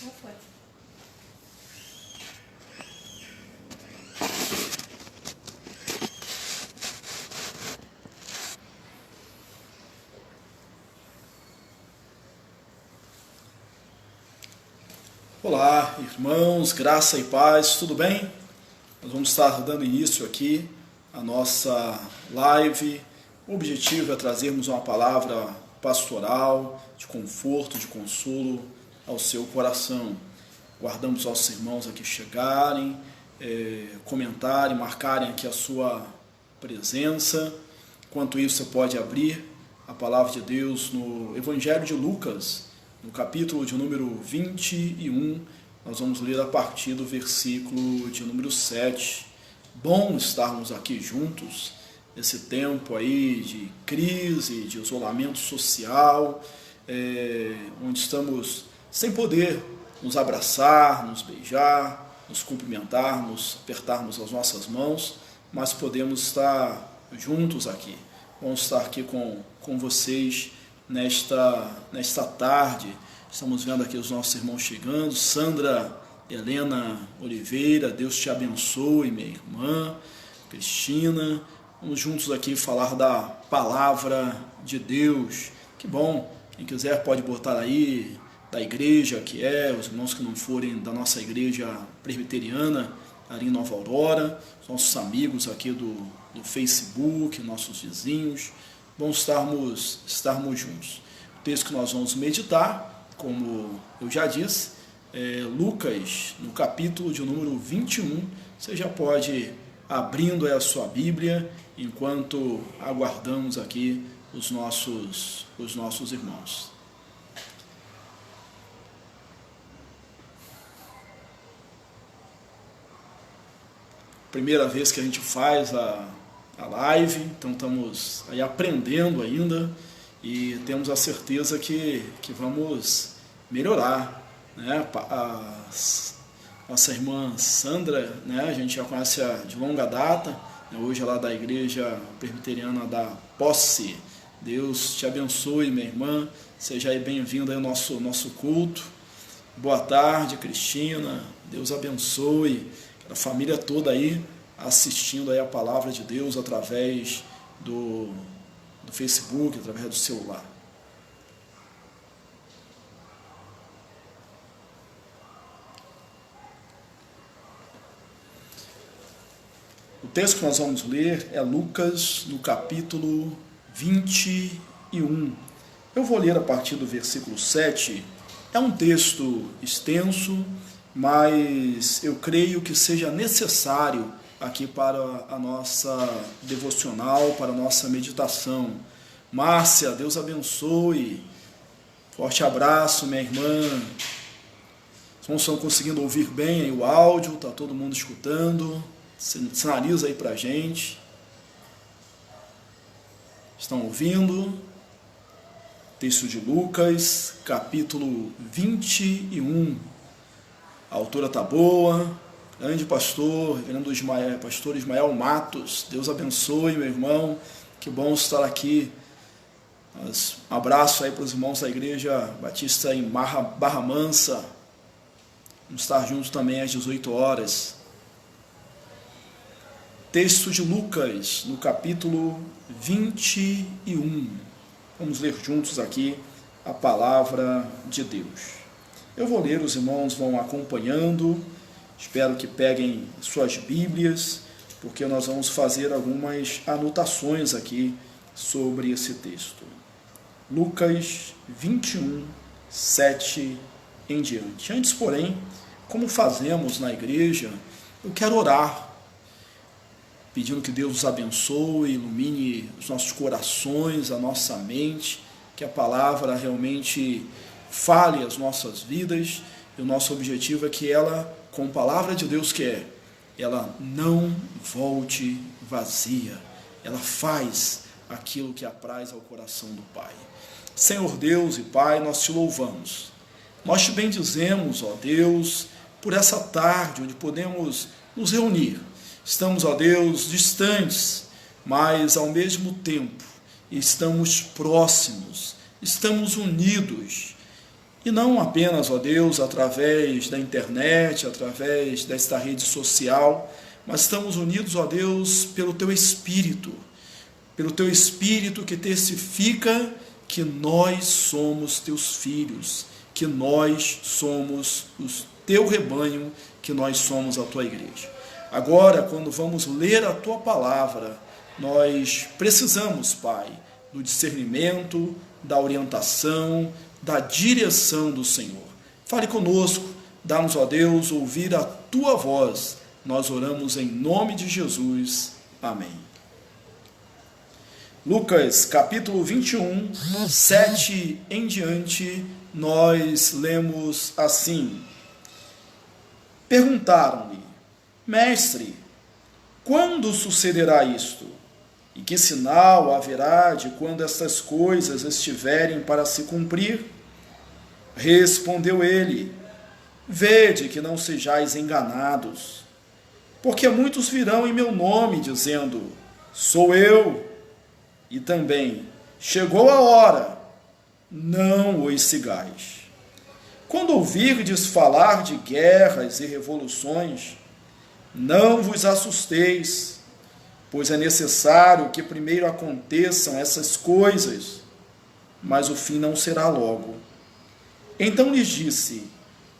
Já foi. Olá, irmãos, graça e paz, tudo bem? Nós vamos estar dando início aqui à nossa live. O objetivo é trazermos uma palavra pastoral, de conforto, de consolo ao seu coração. Guardamos aos irmãos aqui chegarem, comentarem, marcarem aqui a sua presença. Enquanto isso, você pode abrir a palavra de Deus no Evangelho de Lucas, no capítulo de número 21, nós vamos ler a partir do versículo de número 7. Bom estarmos aqui juntos, nesse tempo aí de crise, de isolamento social, onde estamos sem poder nos abraçar, nos beijar, nos cumprimentarmos, apertarmos as nossas mãos, mas podemos estar juntos aqui. Vamos estar aqui com vocês nesta tarde. Estamos vendo aqui os nossos irmãos chegando. Sandra Helena Oliveira, Deus te abençoe, minha irmã. Cristina, vamos juntos aqui falar da palavra de Deus. Que bom, quem quiser pode botar aí da igreja que os irmãos que não forem da nossa igreja presbiteriana ali em Nova Aurora, os nossos amigos aqui do Facebook, nossos vizinhos. Vamos estarmos juntos. O texto que nós vamos meditar, como eu já disse, é Lucas, no capítulo de número 21. Você já pode abrindo a sua Bíblia, enquanto aguardamos aqui os nossos irmãos. Primeira vez que a gente faz a live, então estamos aí aprendendo ainda e temos a certeza que vamos melhorar, né? Nossa irmã Sandra, né? A gente já conhece de longa data, né? Hoje ela é da igreja presbiteriana da Posse. Deus te abençoe, minha irmã, seja aí bem-vinda ao nosso culto. Boa tarde, Cristina, Deus abençoe a família toda aí assistindo aí a palavra de Deus através do Facebook, através do celular. O texto que nós vamos ler é Lucas, no capítulo 21. Eu vou ler a partir do versículo 7. É um texto extenso, mas eu creio que seja necessário aqui para a nossa devocional, para a nossa meditação. Márcia, Deus abençoe. Forte abraço, minha irmã. Vocês estão conseguindo ouvir bem aí o áudio? Está todo mundo escutando? Sinaliza aí para a gente. Estão ouvindo? Texto de Lucas, capítulo 21. A autora está boa. Grande pastor, pastor Ismael Matos, Deus abençoe, meu irmão, que bom estar aqui. Um abraço aí para os irmãos da Igreja Batista em Barra Mansa. Vamos estar juntos também às 18 horas. Texto de Lucas, no capítulo 21. Vamos ler juntos aqui a palavra de Deus. Eu vou ler, os irmãos vão acompanhando. Espero que peguem suas Bíblias, porque nós vamos fazer algumas anotações aqui sobre esse texto. Lucas 21, 7 em diante. Antes, porém, como fazemos na igreja, eu quero orar, pedindo que Deus nos abençoe, ilumine os nossos corações, a nossa mente, que a palavra realmente fale as nossas vidas, e o nosso objetivo é que ela, com a palavra de Deus ela não volte vazia, ela faz aquilo que apraz ao coração do Pai. Senhor Deus e Pai, nós te louvamos, nós te bendizemos, ó Deus, por essa tarde onde podemos nos reunir. Estamos, ó Deus, distantes, mas ao mesmo tempo estamos próximos, estamos unidos E não apenas, ó Deus, através da internet, através desta rede social, mas estamos unidos, ó Deus, pelo Teu Espírito que testifica que nós somos Teus filhos, que nós somos o Teu rebanho, que nós somos a Tua igreja. Agora, quando vamos ler a Tua palavra, nós precisamos, Pai, do discernimento, da orientação, da direção do Senhor. Fale conosco, dá-nos, ó Deus, ouvir a Tua voz. Nós oramos em nome de Jesus. Amém. Lucas, capítulo 21, 7 em diante, nós lemos assim. Perguntaram-lhe: Mestre, quando sucederá isto? E que sinal haverá de quando estas coisas estiverem para se cumprir? Respondeu ele: Vede que não sejais enganados, porque muitos virão em meu nome, dizendo: Sou eu. E também: Chegou a hora, não os sigais. Quando ouvirdes falar de guerras e revoluções, não vos assusteis, pois é necessário que primeiro aconteçam essas coisas, mas o fim não será logo. Então lhes disse: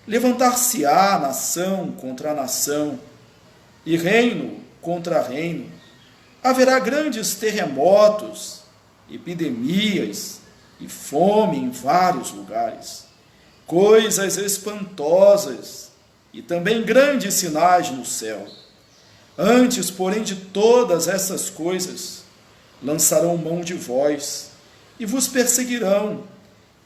Levantar-se-á nação contra nação, e reino contra reino. Haverá grandes terremotos, epidemias e fome em vários lugares, coisas espantosas e também grandes sinais no céu. Antes, porém, de todas essas coisas, lançarão mão de vós e vos perseguirão,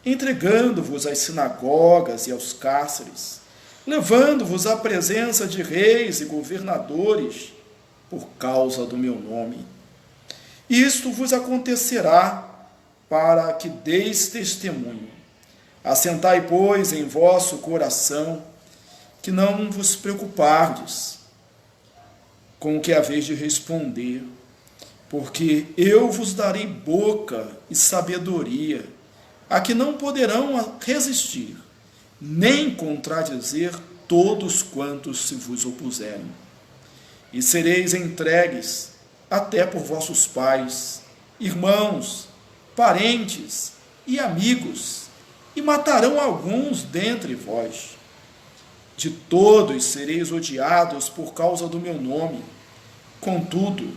entregando-vos às sinagogas e aos cárceres, levando-vos à presença de reis e governadores, por causa do meu nome. Isto vos acontecerá para que deis testemunho. Assentai, pois, em vosso coração, que não vos preocupardes com o que haveis de responder, porque eu vos darei boca e sabedoria, a que não poderão resistir, nem contradizer todos quantos se vos opuserem. E sereis entregues até por vossos pais, irmãos, parentes e amigos, e matarão alguns dentre vós. De todos sereis odiados por causa do meu nome. Contudo,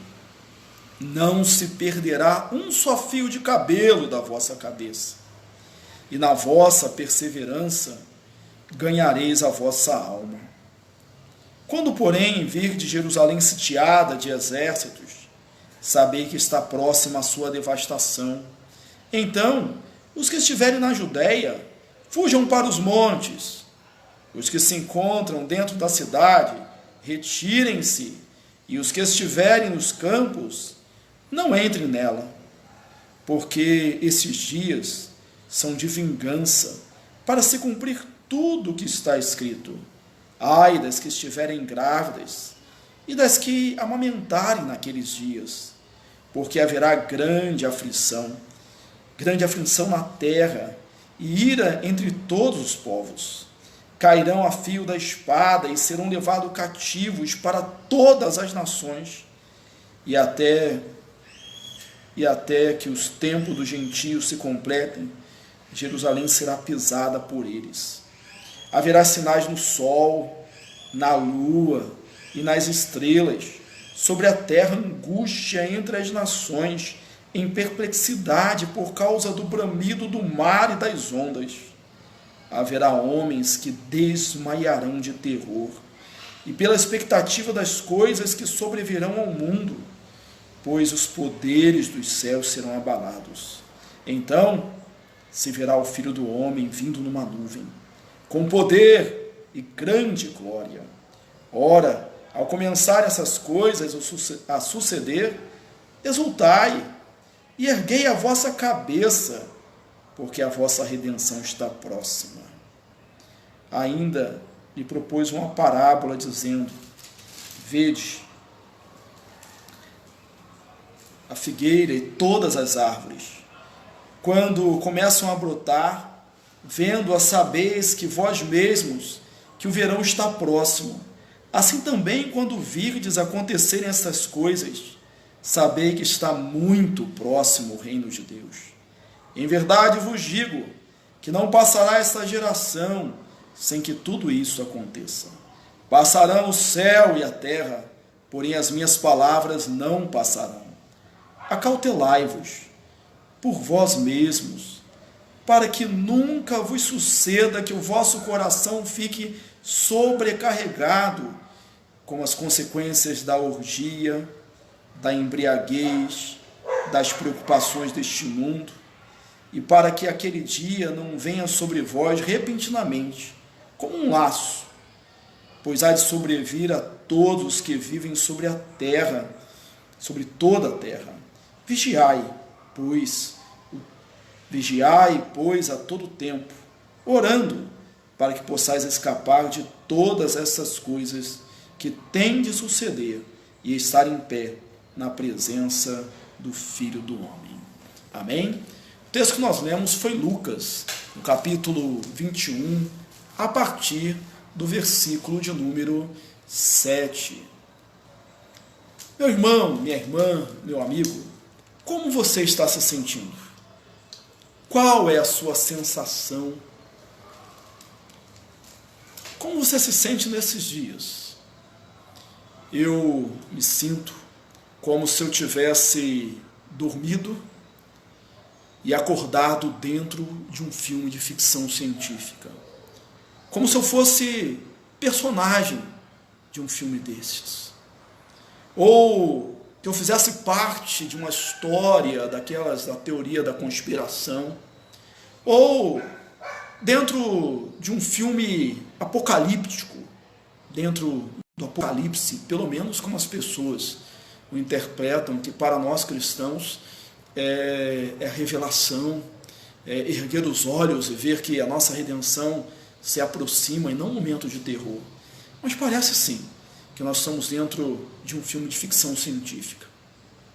não se perderá um só fio de cabelo da vossa cabeça. E na vossa perseverança ganhareis a vossa alma. Quando, porém, virdes Jerusalém sitiada de exércitos, sabei que está próxima a sua devastação. Então, os que estiverem na Judéia, fujam para os montes. Os que se encontram dentro da cidade, retirem-se, e os que estiverem nos campos, não entrem nela, porque esses dias são de vingança, para se cumprir tudo o que está escrito. Ai das que estiverem grávidas, e das que amamentarem naqueles dias, porque haverá grande aflição na terra, e ira entre todos os povos. Cairão a fio da espada e serão levados cativos para todas as nações, e até que os tempos dos gentios se completem, Jerusalém será pisada por eles. Haverá sinais no sol, na lua e nas estrelas, sobre a terra angústia entre as nações, em perplexidade por causa do bramido do mar e das ondas. Haverá homens que desmaiarão de terror, e pela expectativa das coisas que sobrevirão ao mundo, pois os poderes dos céus serão abalados. Então se verá o Filho do Homem vindo numa nuvem, com poder e grande glória. Ora, ao começar essas coisas a suceder, exultai e erguei a vossa cabeça, porque a vossa redenção está próxima. Ainda lhe propôs uma parábola, dizendo: Vede a figueira e todas as árvores, quando começam a brotar, vendo-a sabeis que vós mesmos que o verão está próximo. Assim também, quando virdes acontecerem essas coisas, sabei que está muito próximo o reino de Deus. Em verdade vos digo que não passará esta geração sem que tudo isso aconteça. Passarão o céu e a terra, porém as minhas palavras não passarão. Acautelai-vos por vós mesmos, para que nunca vos suceda que o vosso coração fique sobrecarregado com as consequências da orgia, da embriaguez, das preocupações deste mundo, e para que aquele dia não venha sobre vós repentinamente, como um laço, pois há de sobrevir a todos os que vivem sobre a terra, sobre toda a terra. Vigiai, pois, a todo tempo, orando, para que possais escapar de todas essas coisas que têm de suceder e estar em pé na presença do Filho do Homem. Amém? O texto que nós lemos foi Lucas, no capítulo 21, a partir do versículo de número 7. Meu irmão, minha irmã, meu amigo, como você está se sentindo? Qual é a sua sensação? Como você se sente nesses dias? Eu me sinto como se eu tivesse dormido e acordado dentro de um filme de ficção científica. Como se eu fosse personagem de um filme desses. Ou que eu fizesse parte de uma história daquelas da teoria da conspiração. Ou dentro de um filme apocalíptico, dentro do apocalipse, pelo menos como as pessoas o interpretam, que para nós cristãos é a revelação, erguer os olhos e ver que a nossa redenção se aproxima e não um momento de terror. Mas parece sim que nós estamos dentro de um filme de ficção científica.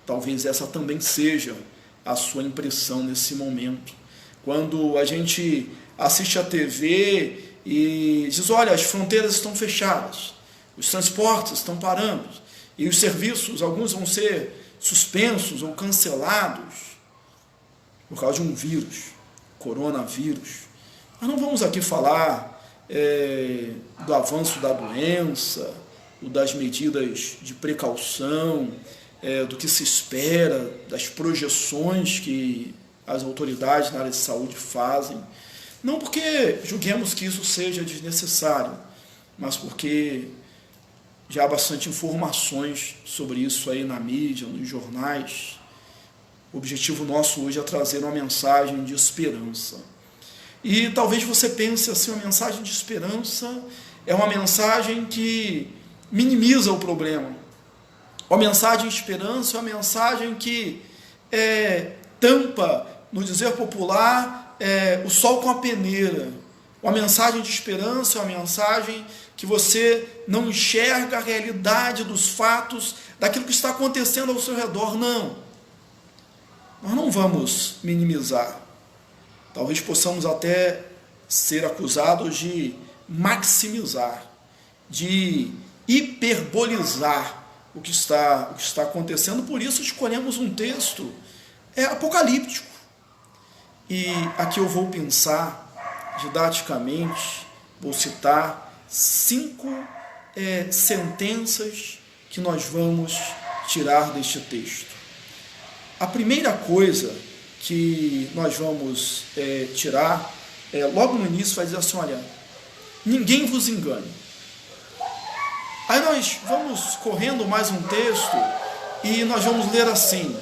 Talvez essa também seja a sua impressão nesse momento. Quando a gente assiste a TV e diz, olha, as fronteiras estão fechadas, os transportes estão parando, e os serviços, alguns vão ser suspensos ou cancelados por causa de um vírus, coronavírus. Nós não vamos aqui falar do avanço da doença, ou das medidas de precaução, do que se espera, das projeções que as autoridades na área de saúde fazem. Não porque julguemos que isso seja desnecessário, mas porque já há bastante informações sobre isso aí na mídia, nos jornais. O objetivo nosso hoje é trazer uma mensagem de esperança. E talvez você pense assim, uma mensagem de esperança é uma mensagem que minimiza o problema. Uma mensagem de esperança é uma mensagem que tampa, no dizer popular, o sol com a peneira. Uma mensagem de esperança é uma mensagem que você não enxerga a realidade dos fatos, daquilo que está acontecendo ao seu redor. Não. Nós não vamos minimizar. Talvez possamos até ser acusados de maximizar, de hiperbolizar o que está acontecendo. Por isso escolhemos um texto apocalíptico. E aqui eu vou pensar didaticamente, vou citar 5 sentenças que nós vamos tirar deste texto. A primeira coisa que nós vamos tirar, logo no início vai dizer assim, olha, ninguém vos engane. Aí nós vamos correndo mais um texto e nós vamos ler assim,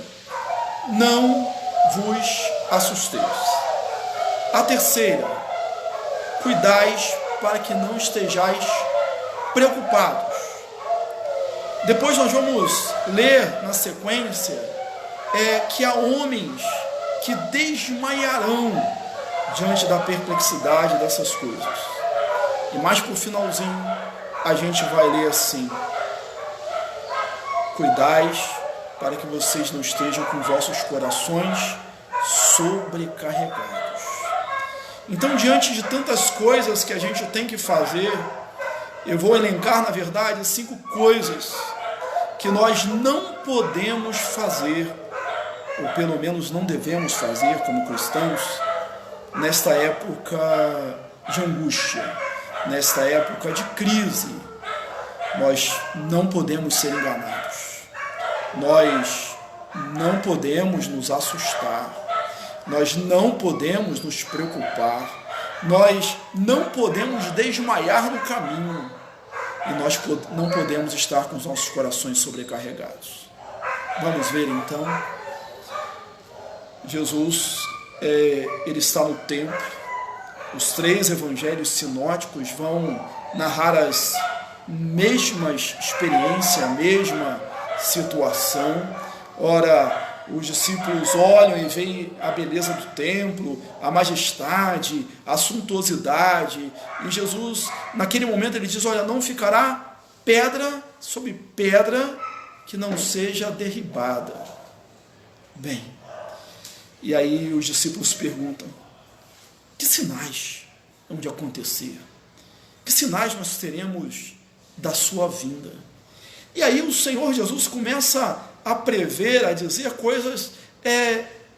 não vos assusteis. A terceira, cuidais para que não estejais preocupados. Depois nós vamos ler na sequência que há homens que desmaiarão diante da perplexidade dessas coisas. E mais para o finalzinho, a gente vai ler assim, cuidais para que vocês não estejam com vossos corações sobrecarregados. Então, diante de tantas coisas que a gente tem que fazer, eu vou elencar, na verdade, 5 coisas que nós não podemos fazer, ou pelo menos não devemos fazer como cristãos, nesta época de angústia, nesta época de crise. Nós não podemos ser enganados, nós não podemos nos assustar, nós não podemos nos preocupar, nós não podemos desmaiar no caminho e nós não podemos estar com os nossos corações sobrecarregados. Vamos ver então. Jesus, ele está no templo. Os 3 evangelhos sinóticos vão narrar as mesmas experiências, a mesma situação. Ora, os discípulos olham e veem a beleza do templo, a majestade, a suntuosidade. E Jesus, naquele momento, ele diz: olha, não ficará pedra sobre pedra que não seja derribada. Bem, e aí os discípulos perguntam: que sinais hão de acontecer? Que sinais nós teremos da sua vinda? E aí o Senhor Jesus começa a prever, a dizer coisas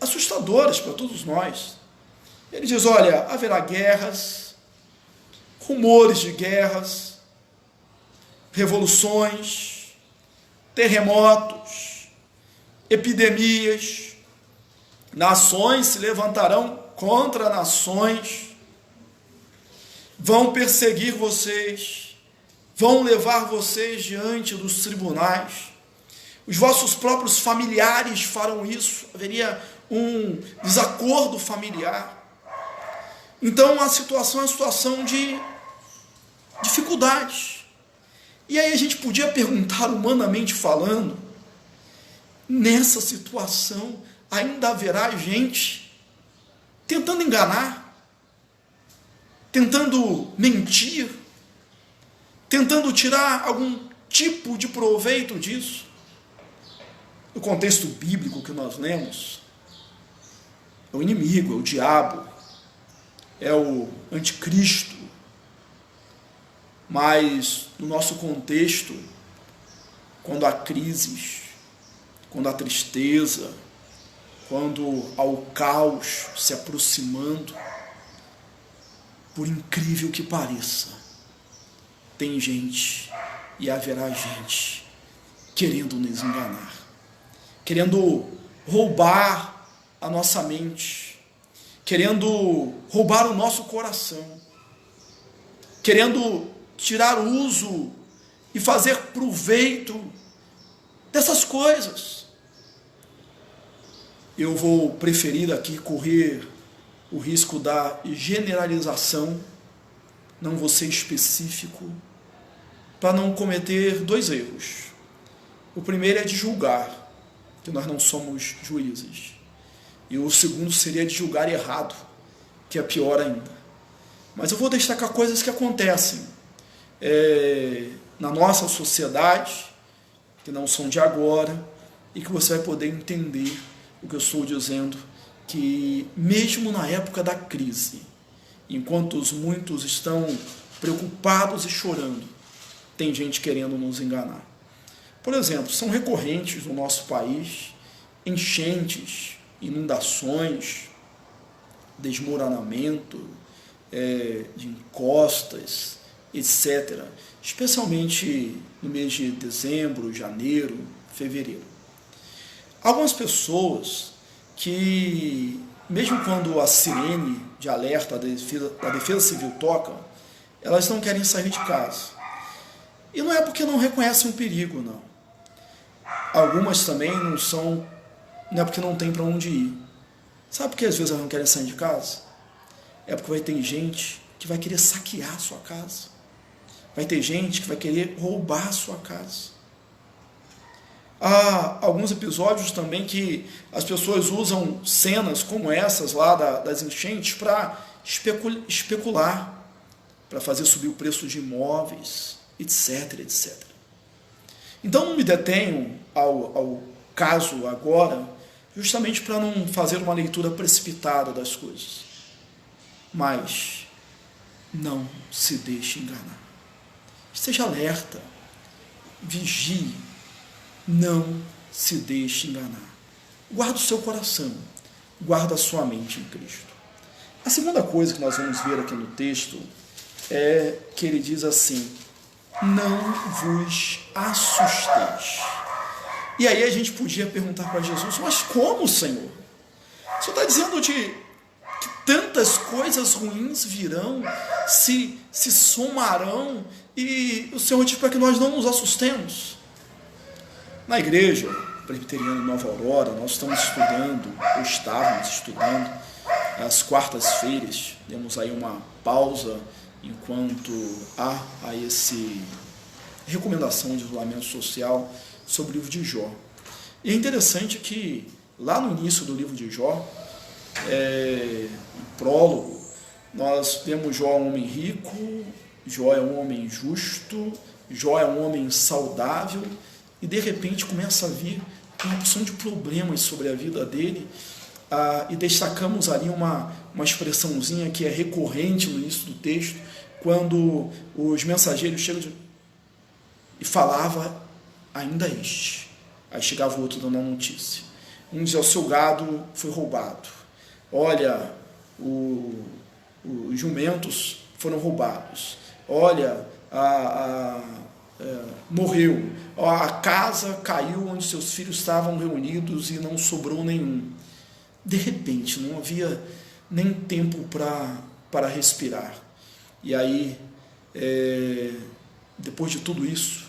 assustadoras para todos nós. Ele diz: olha, haverá guerras, rumores de guerras, revoluções, terremotos, epidemias, nações se levantarão contra nações, vão perseguir vocês, vão levar vocês diante dos tribunais. Os vossos próprios familiares farão isso, haveria um desacordo familiar. Então a situação é uma situação de dificuldades. E aí a gente podia perguntar, humanamente falando, nessa situação ainda haverá gente tentando enganar, tentando mentir, tentando tirar algum tipo de proveito disso? No contexto bíblico que nós lemos, é o inimigo, é o diabo, é o anticristo. Mas no nosso contexto, quando há crises, quando há tristeza, quando há o caos se aproximando, por incrível que pareça, tem gente e haverá gente querendo nos enganar, querendo roubar a nossa mente, querendo roubar o nosso coração, querendo tirar uso e fazer proveito dessas coisas. Eu vou preferir aqui correr o risco da generalização, não vou ser específico, para não cometer 2 erros. O primeiro é de julgar, que nós não somos juízes. E o segundo seria de julgar errado, que é pior ainda. Mas eu vou destacar coisas que acontecem na nossa sociedade, que não são de agora, e que você vai poder entender o que eu estou dizendo, que mesmo na época da crise, enquanto muitos estão preocupados e chorando, tem gente querendo nos enganar. Por exemplo, são recorrentes no nosso país enchentes, inundações, desmoronamento de encostas, etc. Especialmente no mês de dezembro, janeiro, fevereiro. Algumas pessoas que, mesmo quando a sirene de alerta da Defesa Civil toca, elas não querem sair de casa. E não é porque não reconhecem o perigo, não. Algumas também não é porque não tem para onde ir. Sabe por que às vezes elas não querem sair de casa? É porque vai ter gente que vai querer saquear a sua casa. Vai ter gente que vai querer roubar a sua casa. Há alguns episódios também que as pessoas usam cenas como essas lá das enchentes para especular, para fazer subir o preço de imóveis, etc, etc. Então não me detenho ao caso agora, justamente para não fazer uma leitura precipitada das coisas. Mas não se deixe enganar. Esteja alerta, vigie, não se deixe enganar. Guarda o seu coração, guarda a sua mente em Cristo. A segunda coisa que nós vamos ver aqui no texto é que ele diz assim: não vos assusteis. E aí a gente podia perguntar para Jesus: mas como, Senhor? O Senhor está dizendo que tantas coisas ruins virão, se somarão, e o Senhor diz para que nós não nos assustemos. Na igreja presbiteriana de Nova Aurora, nós estamos estudando, ou estávamos estudando, às quartas-feiras. Demos aí uma pausa enquanto há esse recomendação de isolamento social sobre o livro de Jó. E é interessante que lá no início do livro de Jó, no prólogo, nós vemos Jó um homem rico, Jó é um homem justo, Jó é um homem saudável, e de repente começa a vir uma porção de problemas sobre a vida dele, e destacamos ali uma expressãozinha que é recorrente no início do texto, quando os mensageiros chegam e falava ainda este. Aí chegava o outro dando a notícia. Um dizia: o seu gado foi roubado. Olha, os jumentos foram roubados. Olha, morreu. A casa caiu onde seus filhos estavam reunidos e não sobrou nenhum. De repente, não havia nem tempo para respirar. E aí, depois de tudo isso,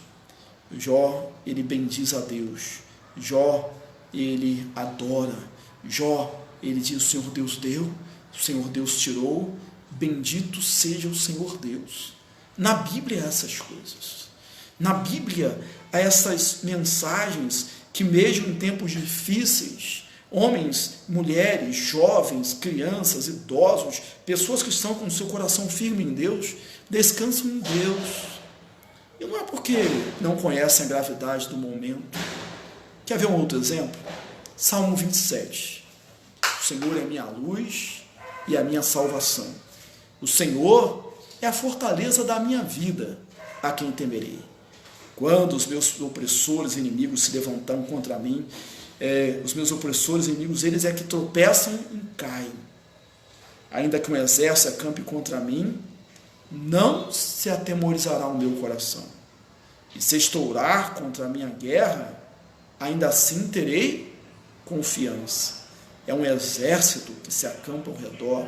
Jó, ele bendiz a Deus. Jó, ele adora. Jó, ele diz: o Senhor Deus deu, o Senhor Deus tirou, bendito seja o Senhor Deus. Na Bíblia há essas coisas. Na Bíblia há essas mensagens que mesmo em tempos difíceis, homens, mulheres, jovens, crianças, idosos, pessoas que estão com o seu coração firme em Deus, descansam em Deus. E não é porque não conhecem a gravidade do momento. Quer ver um outro exemplo? Salmo 27. O Senhor é a minha luz e a minha salvação. O Senhor é a fortaleza da minha vida, a quem temerei. Quando os meus opressores e inimigos se levantam contra mim, os meus opressores e inimigos, eles é que tropeçam e caem. Ainda que um exército acampe contra mim, não se atemorizará o meu coração. E se estourar contra a minha guerra, ainda assim terei confiança. É um exército que se acampa ao redor,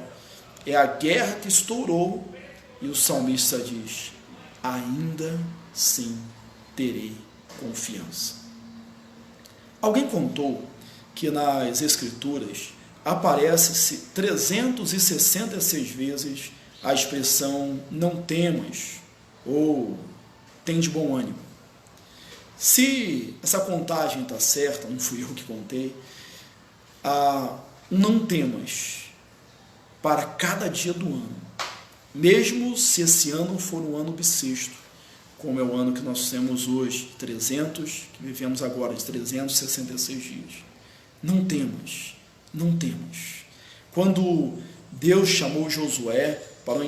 é a guerra que estourou, e o salmista diz: ainda sim terei confiança. Alguém contou que nas Escrituras aparece-se 366 vezes a expressão não temas ou tem de bom ânimo. Se essa contagem está certa, não fui eu que contei, não temas para cada dia do ano, mesmo se esse ano for um ano bissexto, como é o ano que nós temos hoje, 300, que vivemos agora, de 366 dias. Não temas, não temas. Quando Deus chamou Josué para uma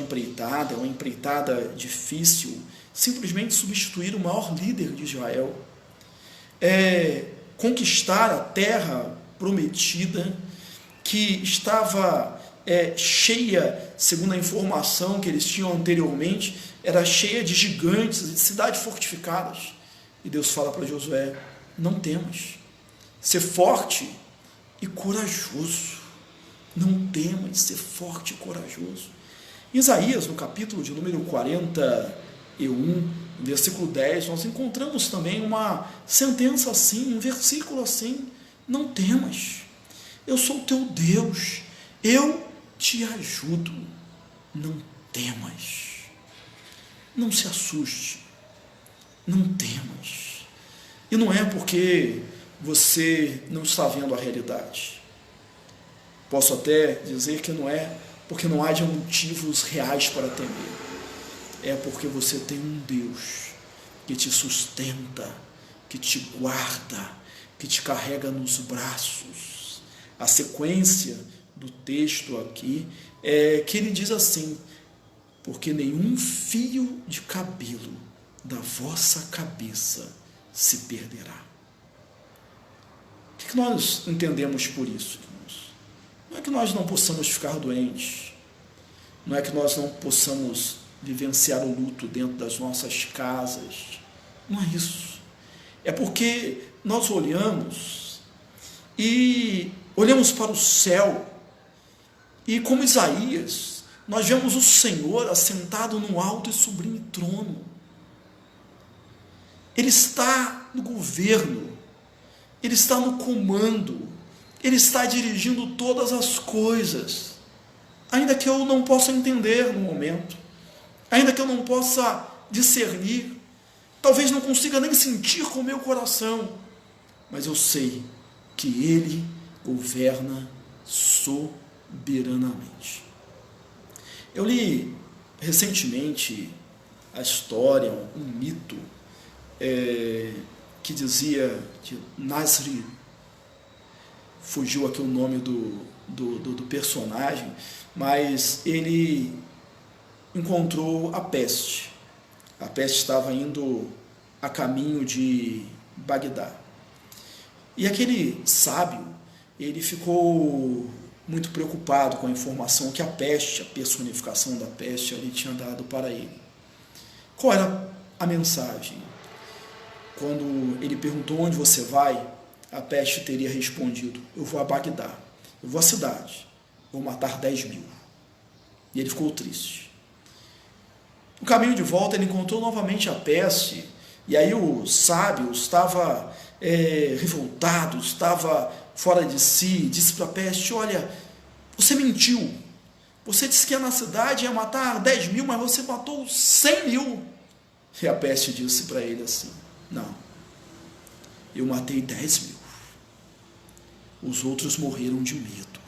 empreitada difícil, simplesmente substituir o maior líder de Israel, conquistar a terra prometida, que estava cheia, segundo a informação que eles tinham anteriormente, era cheia de gigantes, de cidades fortificadas. E Deus fala para Josué: não temas, ser forte e corajoso. Não temas, ser forte e corajoso. Em Isaías, no capítulo de número 41, versículo 10, nós encontramos também uma sentença assim, um versículo assim: não temas, eu sou o teu Deus, eu te ajudo, não temas. Não se assuste, não temas. E não é porque você não está vendo a realidade. Posso até dizer que não é porque não haja motivos reais para temer. É porque você tem um Deus que te sustenta, que te guarda, que te carrega nos braços. A sequência do texto aqui que ele diz assim: porque nenhum fio de cabelo da vossa cabeça se perderá. O que nós entendemos por isso, irmãos? Não é que nós não possamos ficar doentes, não é que nós não possamos vivenciar o luto dentro das nossas casas, não é isso. É porque nós olhamos para o céu e, como Isaías, nós vemos o Senhor assentado num alto e sublime trono. Ele está no governo, Ele está no comando, Ele está dirigindo todas as coisas, ainda que eu não possa entender no momento, ainda que eu não possa discernir, talvez não consiga nem sentir com o meu coração, mas eu sei que Ele governa soberanamente. Eu li recentemente a história, um mito, que dizia que Nasri, fugiu aqui o nome do personagem, mas ele encontrou a peste. A peste estava indo a caminho de Bagdá. E aquele sábio, ele ficou muito preocupado com a informação que a peste, a personificação da peste, ali tinha dado para ele. Qual era a mensagem? Quando ele perguntou onde você vai, a peste teria respondido: eu vou a Bagdá, eu vou à cidade, vou matar 10.000. E ele ficou triste. No caminho de volta, ele encontrou novamente a peste, e aí o sábio estava revoltado, estava fora de si, disse para a peste: olha, você mentiu, você disse que ia na cidade, ia matar 10.000, mas você matou 100.000. E a peste disse para ele assim: não, eu matei 10.000, os outros morreram de medo,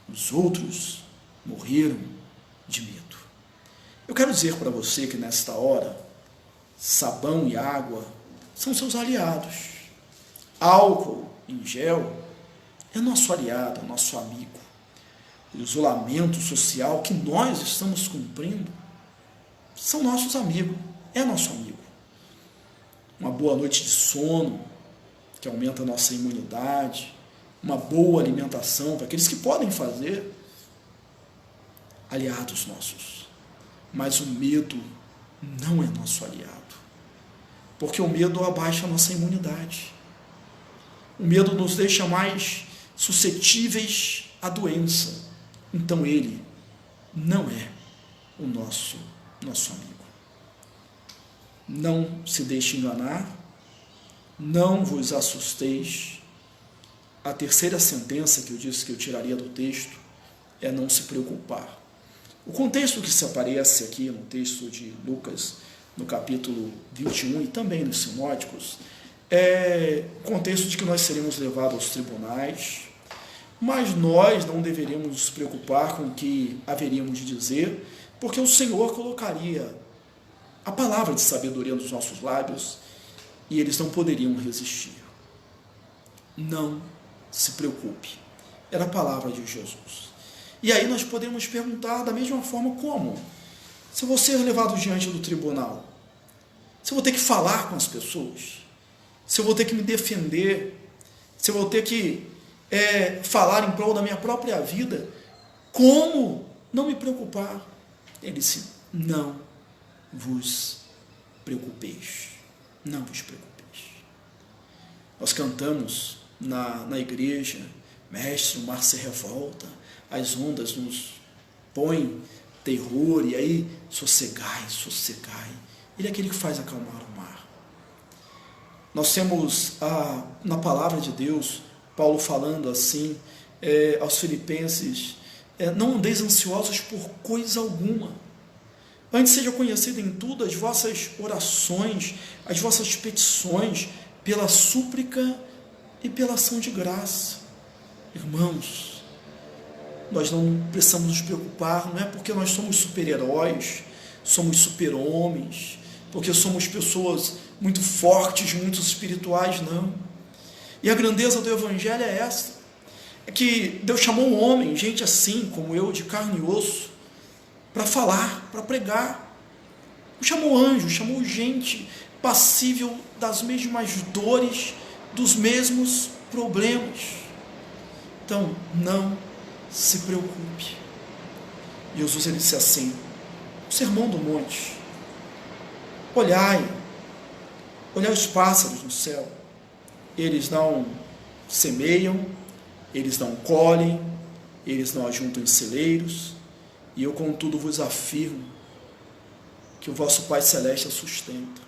os outros morreram de medo. Eu quero dizer para você que nesta hora, sabão e água são seus aliados, álcool em gel é nosso aliado, é nosso amigo. O isolamento social que nós estamos cumprindo são nossos amigos, é nosso amigo. Uma boa noite de sono, que aumenta a nossa imunidade, uma boa alimentação para aqueles que podem fazer, aliados nossos. Mas o medo não é nosso aliado, porque o medo abaixa a nossa imunidade. O medo nos deixa mais suscetíveis à doença. Então ele não é o nosso amigo. Não se deixe enganar, não vos assusteis. A terceira sentença que eu disse que eu tiraria do texto é não se preocupar. O contexto que se aparece aqui no texto de Lucas, no capítulo 21 e também nos sinóticos, é o contexto de que nós seremos levados aos tribunais, mas nós não deveríamos nos preocupar com o que haveríamos de dizer, porque o Senhor colocaria a palavra de sabedoria nos nossos lábios e eles não poderiam resistir. Não se preocupe. Era a palavra de Jesus. E aí nós podemos perguntar da mesma forma: como? Se eu vou ser levado diante do tribunal, se eu vou ter que falar com as pessoas, se eu vou ter que me defender, se eu vou ter que falar em prol da minha própria vida, como não me preocupar? Ele disse: não vos preocupeis, não vos preocupeis. Nós cantamos na igreja: mestre, o mar se revolta, as ondas nos põem terror, e aí sossegai, sossegai. Ele é aquele que faz acalmar o mar. Nós temos na palavra de Deus, Paulo falando assim aos filipenses: não andeis ansiosos por coisa alguma, antes seja conhecida em tudo as vossas orações, as vossas petições, pela súplica e pela ação de graça. Irmãos, nós não precisamos nos preocupar, não é porque nós somos super-heróis, somos super-homens, porque somos pessoas muito fortes, muito espirituais, não. E a grandeza do Evangelho é esta: É que Deus chamou um homem, gente assim como eu, de carne e osso, para falar, para pregar. Não chamou anjo, chamou gente passível das mesmas dores, dos mesmos problemas. Então, não se preocupe. Jesus ele disse assim, o sermão do monte, olhai os pássaros no céu, eles não semeiam, eles não colhem, eles não ajuntam em celeiros, e eu contudo vos afirmo que o vosso Pai Celeste a sustenta.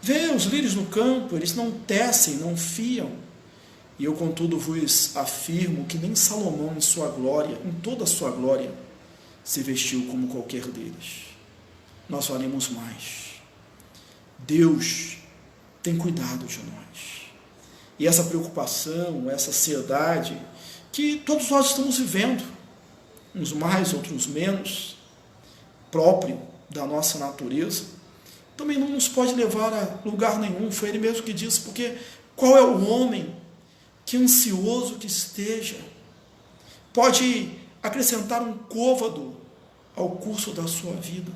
Vê os lírios no campo, eles não tecem, não fiam, e eu contudo vos afirmo que nem Salomão em sua glória, em toda a sua glória, se vestiu como qualquer deles. Nós valemos mais. Deus tem cuidado de nós. E essa preocupação, essa ansiedade que todos nós estamos vivendo, uns mais, outros menos, próprio da nossa natureza, também não nos pode levar a lugar nenhum. Foi ele mesmo que disse, porque qual é o homem que ansioso que esteja pode acrescentar um côvado ao curso da sua vida?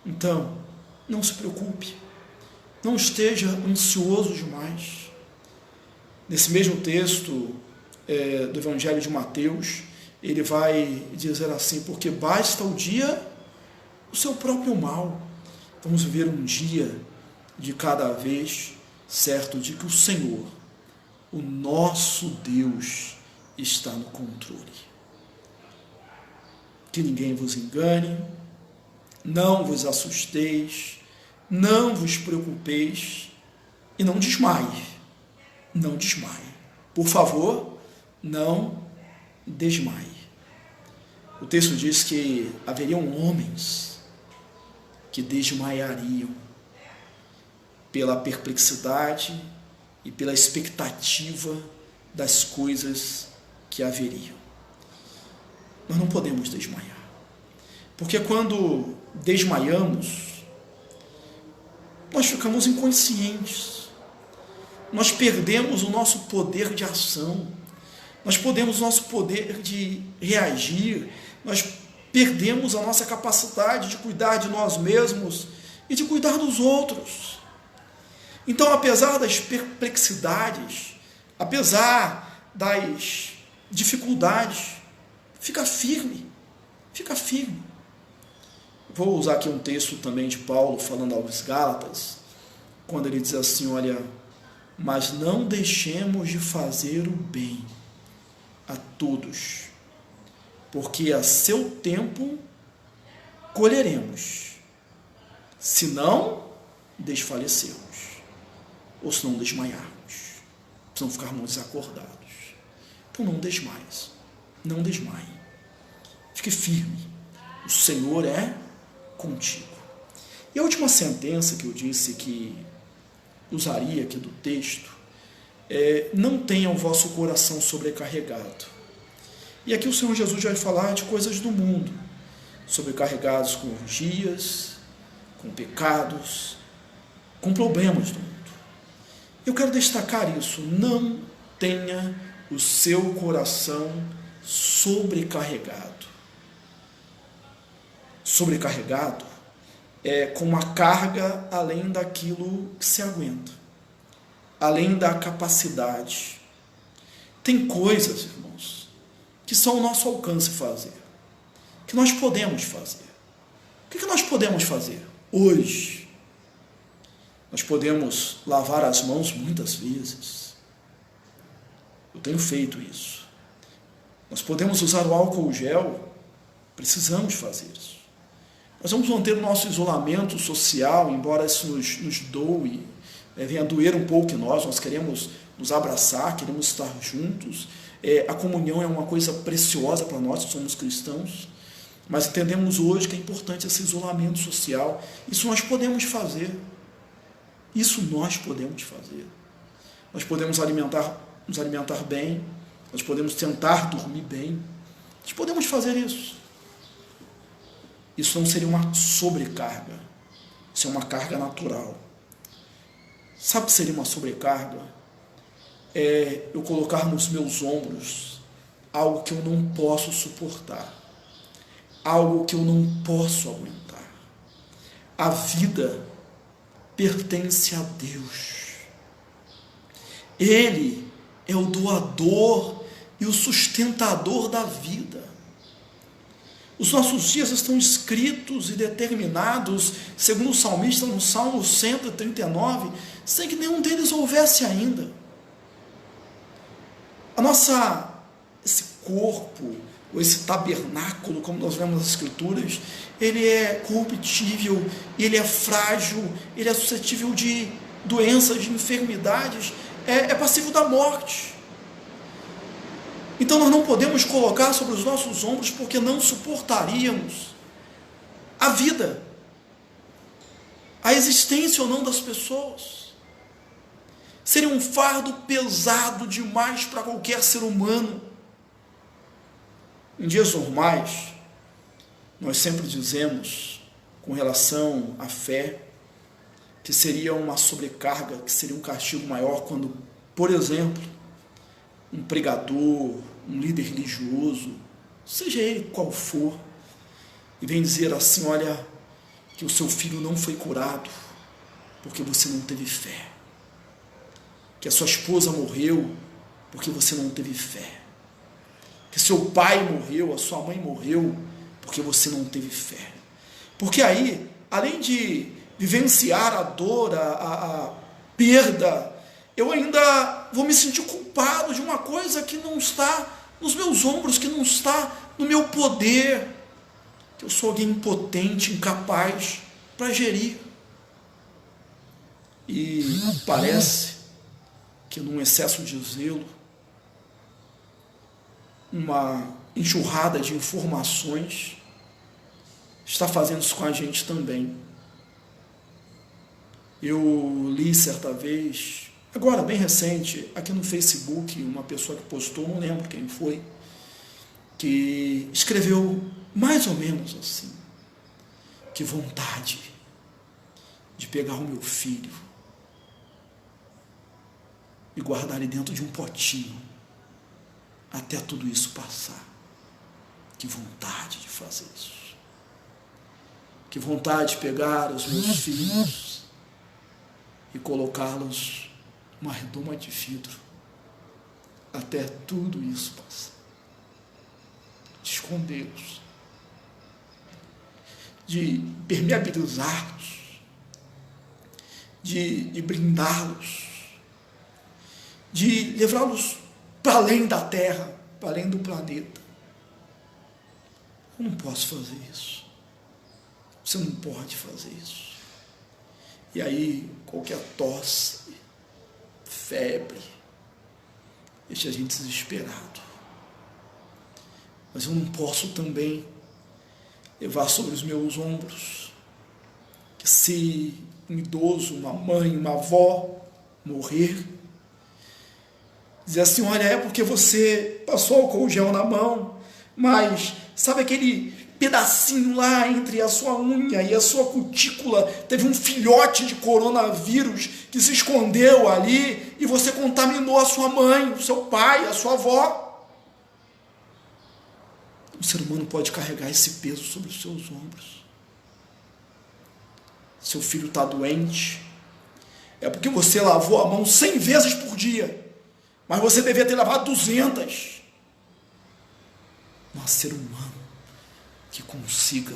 Então, não se preocupe, não esteja ansioso demais. Nesse mesmo texto do Evangelho de Mateus, ele vai dizer assim, porque basta o dia o seu próprio mal. Vamos viver um dia de cada vez, certo de que o Senhor, o nosso Deus, está no controle. Que ninguém vos engane, não vos assusteis, não vos preocupeis e não desmaie. Não desmaie. Por favor, não desmaie. O texto diz que haveriam homens que desmaiariam pela perplexidade e pela expectativa das coisas que haveriam. Nós não podemos desmaiar, porque quando desmaiamos, nós ficamos inconscientes, nós perdemos o nosso poder de ação, nós perdemos o nosso poder de reagir, nós perdemos a nossa capacidade de cuidar de nós mesmos e de cuidar dos outros. Então, apesar das perplexidades, apesar das dificuldades, fica firme, fica firme. Vou usar aqui um texto também de Paulo, falando aos Gálatas, quando ele diz assim, olha, mas não deixemos de fazer o bem a todos, porque a seu tempo colheremos, se não desfalecermos, ou se não desmaiarmos, se não ficarmos desacordados. Então não desmaies, não desmaie, fique firme, o Senhor é contigo. E a última sentença que eu disse que usaria aqui do texto é: não tenha o vosso coração sobrecarregado. E aqui o Senhor Jesus vai falar de coisas do mundo, sobrecarregados com orgias, com pecados, com problemas do mundo. Eu quero destacar isso: não tenha o seu coração sobrecarregado. Sobrecarregado é com uma carga além daquilo que se aguenta, além da capacidade. Tem coisas, irmãos, que são ao nosso alcance fazer, que nós podemos fazer. O que nós podemos fazer hoje? Nós podemos lavar as mãos muitas vezes. Eu tenho feito isso. Nós podemos usar o álcool gel. Precisamos fazer isso. Nós vamos manter o nosso isolamento social, embora isso nos doe, venha a doer um pouco em nós queremos nos abraçar, queremos estar juntos. A comunhão é uma coisa preciosa para nós que somos cristãos, mas entendemos hoje que é importante esse isolamento social. Isso nós podemos fazer. Isso nós podemos fazer. Nós podemos nos alimentar bem, nós podemos tentar dormir bem, nós podemos fazer isso. Isso não seria uma sobrecarga, isso é uma carga natural. Sabe o que seria uma sobrecarga? é eu colocar nos meus ombros algo que eu não posso suportar, algo que eu não posso aguentar. A vida pertence a Deus. Ele é o doador e o sustentador da vida. Os nossos dias estão escritos e determinados, segundo o salmista no Salmo 139, sem que nenhum deles houvesse ainda. Esse corpo, ou esse tabernáculo, como nós vemos nas Escrituras, ele é corruptível, ele é frágil, ele é suscetível de doenças, de enfermidades, é passível da morte. Então nós não podemos colocar sobre os nossos ombros, porque não suportaríamos a vida, a existência ou não das pessoas. Seria um fardo pesado demais para qualquer ser humano. Em dias normais, nós sempre dizemos, com relação à fé, que seria uma sobrecarga, que seria um castigo maior quando, por exemplo, um pregador, um líder religioso, seja ele qual for, e vem dizer assim: olha, que o seu filho não foi curado porque você não teve fé, que a sua esposa morreu porque você não teve fé, que seu pai morreu, a sua mãe morreu porque você não teve fé. Porque aí, além de vivenciar a dor, a perda, eu ainda vou me sentir culpado de uma coisa que não está nos meus ombros, que não está no meu poder, que eu sou alguém impotente, incapaz para gerir. E parece que num excesso de zelo, uma enxurrada de informações está fazendo isso com a gente também. Eu li certa vez, agora bem recente, aqui no Facebook, uma pessoa que postou, não lembro quem foi, que escreveu mais ou menos assim: que vontade de pegar o meu filho e guardar ele dentro de um potinho até tudo isso passar. Que vontade de fazer isso. Que vontade de pegar os meus filhos e colocá-los numa redoma de vidro até tudo isso passar. De escondê-los, de permeabilizá-los, de brindá-los, de levá-los para além da terra, para além do planeta. Eu não posso fazer isso. Você não pode fazer isso. E aí, qualquer tosse, febre, deixa a gente desesperado. Mas eu não posso também levar sobre os meus ombros que, se um idoso, uma mãe, uma avó morrer, dizer assim: olha, é porque você passou álcool gel na mão, mas sabe aquele pedacinho lá entre a sua unha e a sua cutícula, teve um filhote de coronavírus que se escondeu ali e você contaminou a sua mãe, o seu pai, a sua avó. O ser humano pode carregar esse peso sobre os seus ombros. Seu filho está doente, é porque você lavou a mão 100 vezes por dia, mas você devia ter lavado 200. Não há ser humano que consiga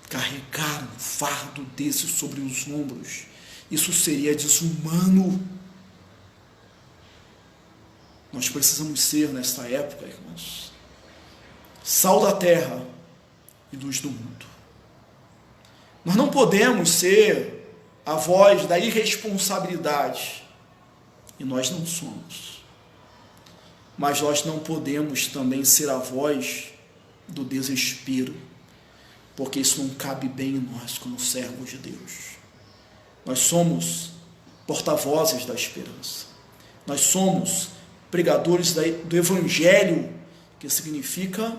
carregar um fardo desse sobre os ombros. Isso seria desumano. Nós precisamos ser, nesta época, irmãos, sal da terra e luz do mundo. Nós não podemos ser a voz da irresponsabilidade, e nós não somos. Mas nós não podemos também ser a voz do desespero, porque isso não cabe bem em nós como servos de Deus. Nós somos porta-vozes da esperança. Nós somos pregadores do Evangelho, que significa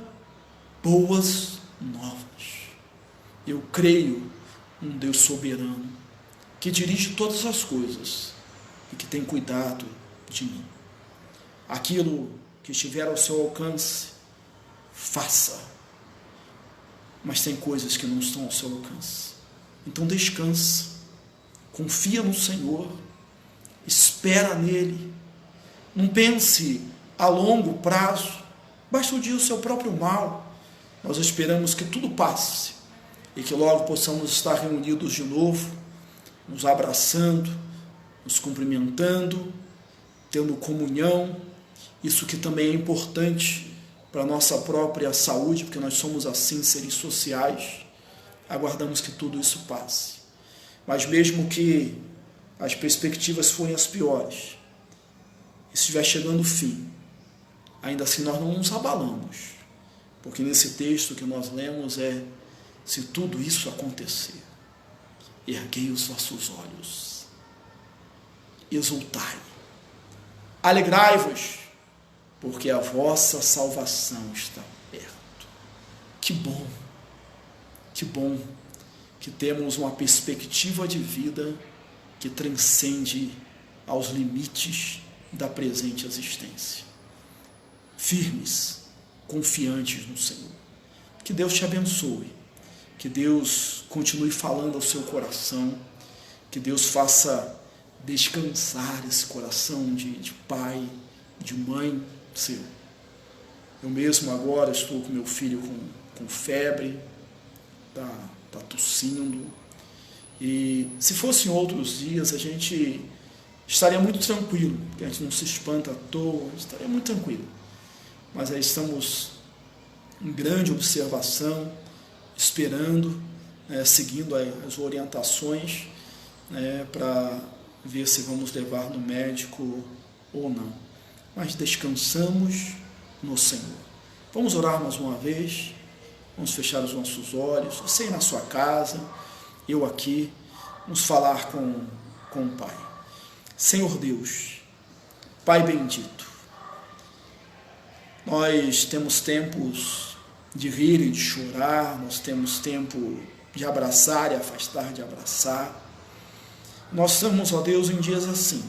boas novas. Eu creio num Deus soberano, que dirige todas as coisas e que tem cuidado de mim. aquilo que estiver ao seu alcance, faça. Mas tem coisas que não estão ao seu alcance. Então descansa, confia no Senhor, espera nele. Não pense a longo prazo, basta o dia o seu próprio mal. Nós esperamos que tudo passe e que logo possamos estar reunidos de novo, nos abraçando, nos cumprimentando, tendo comunhão. Isso que também é importante para a nossa própria saúde, porque nós somos assim, seres sociais. Aguardamos que tudo isso passe. Mas mesmo que as perspectivas forem as piores, estiver chegando o fim, ainda assim nós não nos abalamos, porque nesse texto que nós lemos se tudo isso acontecer, erguei os vossos olhos, exultai, alegrai-vos, porque a vossa salvação está perto. Que bom que temos uma perspectiva de vida que transcende aos limites da presente existência. Firmes, confiantes no Senhor. Que Deus te abençoe, que Deus continue falando ao seu coração, que Deus faça descansar esse coração de pai, de mãe seu. Eu mesmo agora estou com meu filho com febre, tá tossindo, e se fossem outros dias a gente estaria muito tranquilo, porque a gente não se espanta à toa, estaria muito tranquilo. Mas aí estamos em grande observação, esperando, seguindo as orientações, para ver se vamos levar no médico ou não. Mas descansamos no Senhor. Vamos orar mais uma vez, vamos fechar os nossos olhos, você aí na sua casa, eu aqui, vamos falar com o Pai. Senhor Deus, Pai bendito, nós temos tempos de rir e de chorar, nós temos tempo de abraçar e afastar de abraçar. Nós estamos, ó Deus, em dias assim.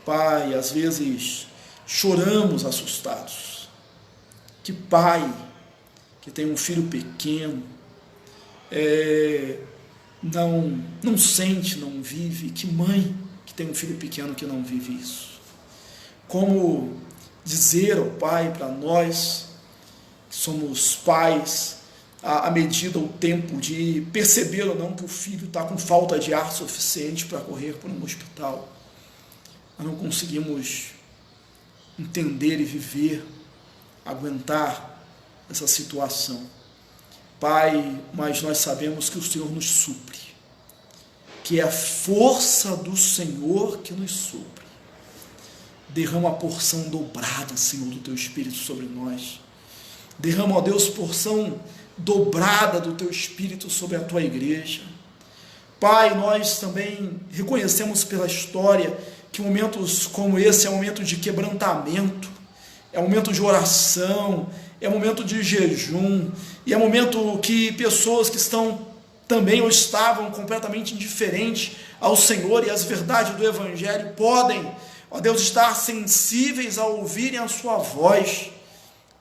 Pai, às vezes choramos assustados. Que pai que tem um filho pequeno não sente, não vive. Que mãe que tem um filho pequeno que não vive isso. Como dizer ao Pai para nós, que somos pais, à medida, o tempo de perceber ou não que o filho está com falta de ar suficiente para correr para um hospital. Nós não conseguimos entender e viver, aguentar essa situação. Pai, mas nós sabemos que o Senhor nos supre, que é a força do Senhor que nos supre. Derrama a porção dobrada, Senhor, do Teu Espírito sobre nós. Derrama, ó Deus, porção dobrada do Teu Espírito sobre a Tua igreja. Pai, nós também reconhecemos pela história que momentos como esse é um momento de quebrantamento, é um momento de oração, é um momento de jejum, e é um momento que pessoas que estão também ou estavam completamente indiferentes ao Senhor e às verdades do Evangelho podem, ó Deus, estar sensíveis a ouvirem a sua voz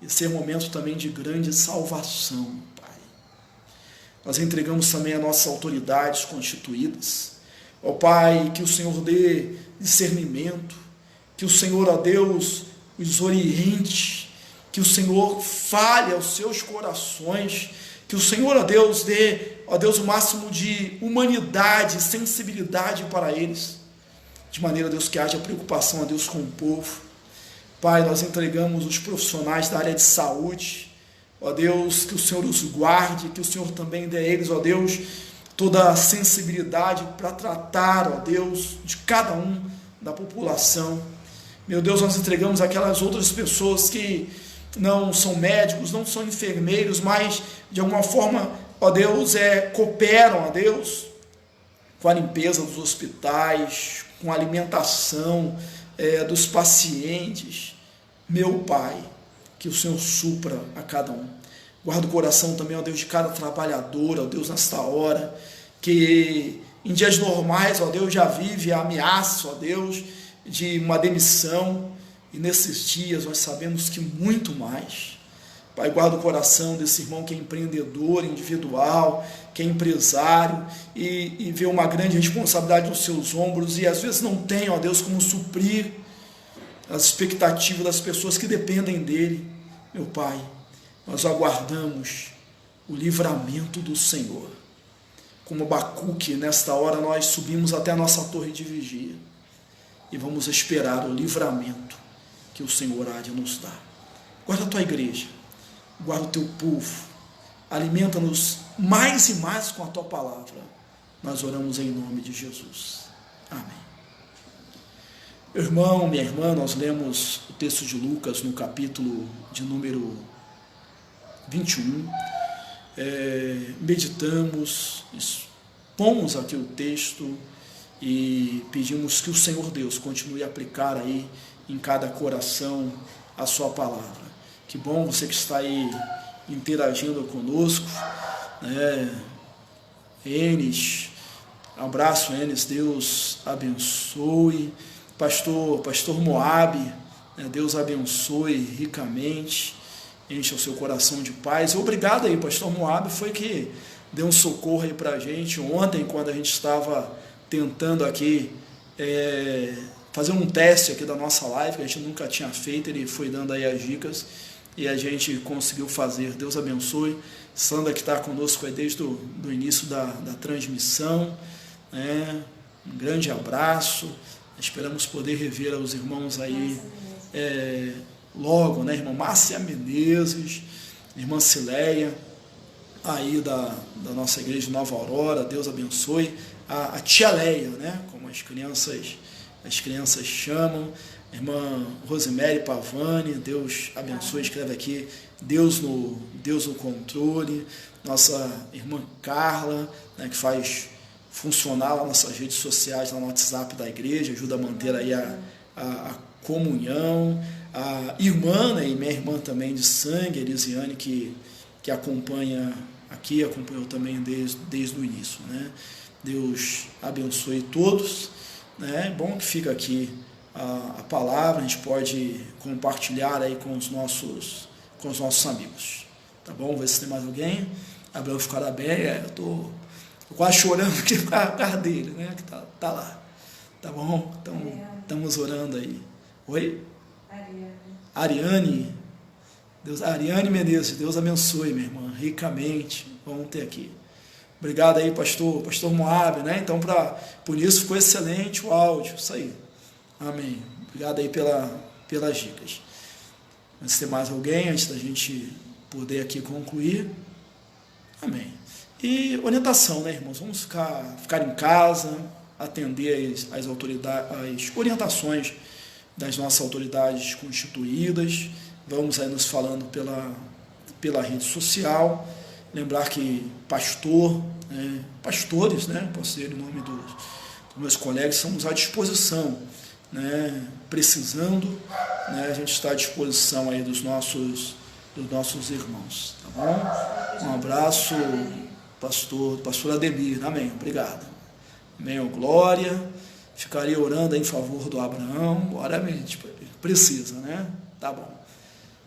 e ser momento também de grande salvação, Pai. Nós entregamos também as nossas autoridades constituídas, ó Pai, que o Senhor dê discernimento, que o Senhor, ó Deus, os oriente, que o Senhor fale aos seus corações, que o Senhor, ó Deus, dê, ó Deus, o máximo de humanidade, sensibilidade para eles, de maneira, Deus, que haja preocupação, ó Deus, com o povo. Pai, nós entregamos os profissionais da área de saúde, ó Deus, que o Senhor os guarde, que o Senhor também dê a eles, ó Deus, toda a sensibilidade para tratar, ó Deus, de cada um da população. Meu Deus, nós entregamos aquelas outras pessoas que não são médicos, não são enfermeiros, mas de alguma forma, ó Deus, cooperam, ó Deus, com a limpeza dos hospitais, com a alimentação dos pacientes. Meu Pai, que o Senhor supra a cada um. Guarda o coração também, ó Deus, de cada trabalhador, ó Deus, nesta hora, que em dias normais, ó Deus, já vive a ameaça, ó Deus, de uma demissão, e nesses dias nós sabemos que muito mais. Pai, guarda o coração desse irmão que é empreendedor, individual, que é empresário e vê uma grande responsabilidade nos seus ombros e às vezes não tem, ó Deus, como suprir as expectativas das pessoas que dependem dele. Meu Pai, nós aguardamos o livramento do Senhor. Como Abacuque, nesta hora nós subimos até a nossa torre de vigia e vamos esperar o livramento que o Senhor há de nos dar. Guarda a tua igreja, guarda o teu povo, alimenta-nos mais e mais com a tua palavra. Nós oramos em nome de Jesus. Amém. Meu irmão, minha irmã, nós lemos o texto de Lucas no capítulo de número 21, meditamos, expomos aqui o texto e pedimos que o Senhor Deus continue a aplicar aí em cada coração a sua palavra. Que bom você que está aí interagindo conosco, né? Enes, abraço Enes, Deus abençoe. Pastor Moab, né? Deus abençoe ricamente, enche o seu coração de paz. Obrigado aí, pastor Moab, foi que deu um socorro aí para a gente ontem, quando a gente estava tentando aqui fazer um teste aqui da nossa live, que a gente nunca tinha feito. Ele foi dando aí as dicas e a gente conseguiu fazer. Deus abençoe. Sandra, que está conosco aí desde o início da transmissão, né? Um grande abraço. Esperamos poder rever os irmãos aí logo, né? Irmã Márcia Menezes, irmã Cileia, aí da nossa igreja de Nova Aurora. Deus abençoe. A tia Leia, né? Como as crianças chamam. Irmã Rosemary Pavani, Deus abençoe, escreve aqui, Deus no controle. Nossa irmã Carla, né, que faz funcionar as nossas redes sociais no WhatsApp da igreja, ajuda a manter aí a comunhão. A irmã, né, e minha irmã também de sangue, Elisiane, que acompanha aqui, acompanhou também desde o início, né? Deus abençoe todos, né? Bom que fica aqui a palavra, a gente pode compartilhar aí com os nossos amigos, tá bom? Vamos ver se tem mais alguém. Abraão ficará bem, eu tô quase chorando aqui por causa dele, né? Que tá lá, tá bom? Então, estamos orando aí. Oi? Ariane Menezes, Deus abençoe, minha irmã, ricamente. Vamos ter aqui. Obrigado aí, pastor Moab, né? Então, por isso ficou excelente o áudio, isso aí. Amém. Obrigado aí pelas dicas. Mas tem mais alguém antes da gente poder aqui concluir? Amém. E orientação, né, irmãos? Vamos ficar em casa, atender as orientações das nossas autoridades constituídas. Vamos aí nos falando pela rede social. Lembrar que pastores, né, posso dizer em nome dos meus colegas, estamos à disposição, né, precisando, né, a gente está à disposição aí dos nossos irmãos, tá bom? Um abraço, pastor Ademir, amém, obrigado. Amém, glória. Ficaria orando em favor do Abraão, ora, a gente precisa, né? Tá bom.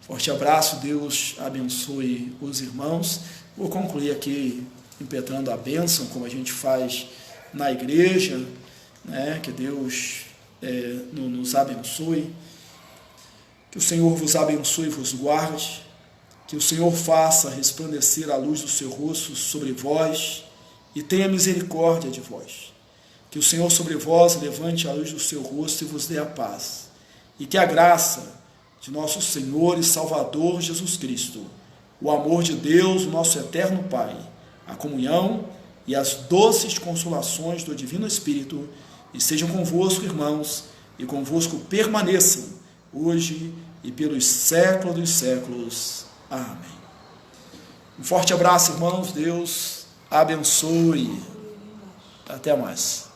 Forte abraço, Deus abençoe os irmãos. Vou concluir aqui impetrando a bênção, como a gente faz na igreja, né? Que Deus nos abençoe, que o Senhor vos abençoe e vos guarde, que o Senhor faça resplandecer a luz do seu rosto sobre vós e tenha misericórdia de vós, que o Senhor sobre vós levante a luz do seu rosto e vos dê a paz, e que a graça de nosso Senhor e Salvador Jesus Cristo, o amor de Deus, o nosso eterno Pai, a comunhão e as doces consolações do Divino Espírito estejam convosco, irmãos, e convosco permaneçam, hoje e pelos séculos dos séculos. Amém. Um forte abraço, irmãos. Deus abençoe. Até mais.